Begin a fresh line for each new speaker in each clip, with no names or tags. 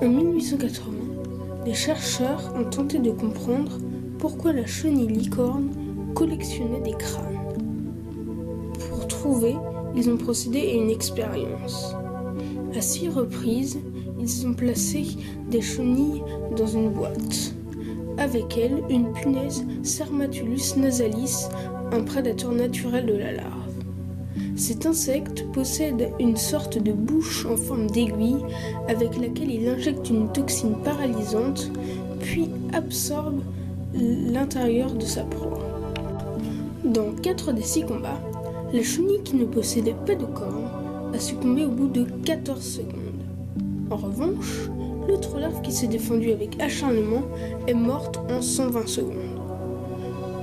En 1880, les chercheurs ont tenté de comprendre pourquoi la chenille licorne collectionnait des crânes. Pour trouver, ils ont procédé à une expérience. À 6 reprises, ils ont placé des chenilles dans une boîte. Avec elles, une punaise Cermatulus nasalis, un prédateur naturel de la larve. Cet insecte possède une sorte de bouche en forme d'aiguille avec laquelle il injecte une toxine paralysante, puis absorbe l'intérieur de sa proie. Dans 4 des 6 combats, la chenille qui ne possédait pas de cornes a succombé au bout de 14 secondes. En revanche, l'autre larve qui s'est défendue avec acharnement est morte en 120 secondes.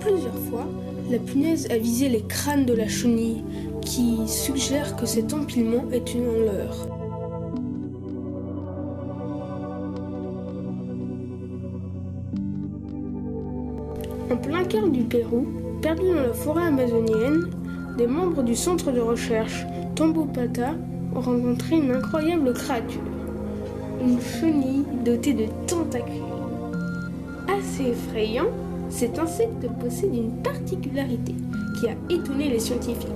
Plusieurs fois, la punaise a visé les crânes de la chenille, qui suggère que cet empilement est une leurre. En plein cœur du Pérou, perdu dans la forêt amazonienne, des membres du centre de recherche Tambopata ont rencontré une incroyable créature. Une chenille dotée de tentacules. Assez effrayant, cet insecte possède une particularité qui a étonné les scientifiques.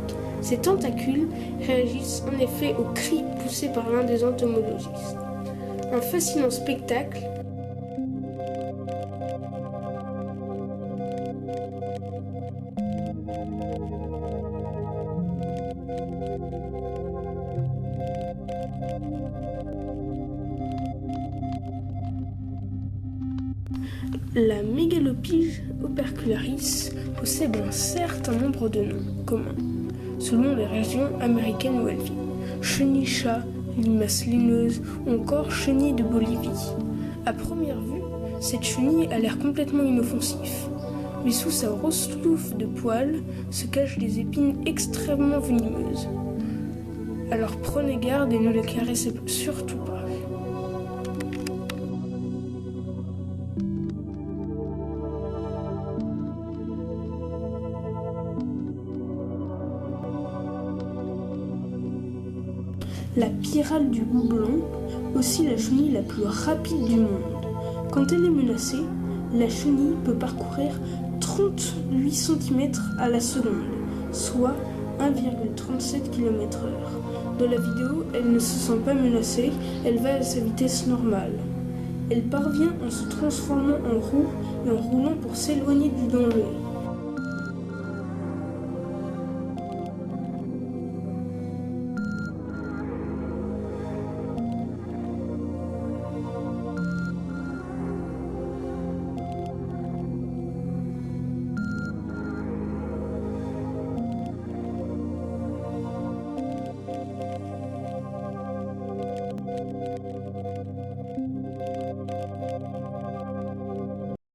Ces tentacules réagissent en effet aux cris poussés par l'un des entomologistes. Un fascinant spectacle. La Mégalopyge opercularis possède un certain nombre de noms communs, selon les régions américaines où elle vit. Chenille-chat, limace laineuse ou encore chenille de Bolivie. À première vue, cette chenille a l'air complètement inoffensif, mais sous sa grosse touffe de poils se cachent des épines extrêmement venimeuses. Alors prenez garde et ne les caressez surtout pas. La pyrale du houblon, aussi la chenille la plus rapide du monde. Quand elle est menacée, la chenille peut parcourir 38 cm à la seconde, soit 1,37 km/h. Dans la vidéo, elle ne se sent pas menacée, elle va à sa vitesse normale. Elle parvient en se transformant en roue et en roulant pour s'éloigner du danger.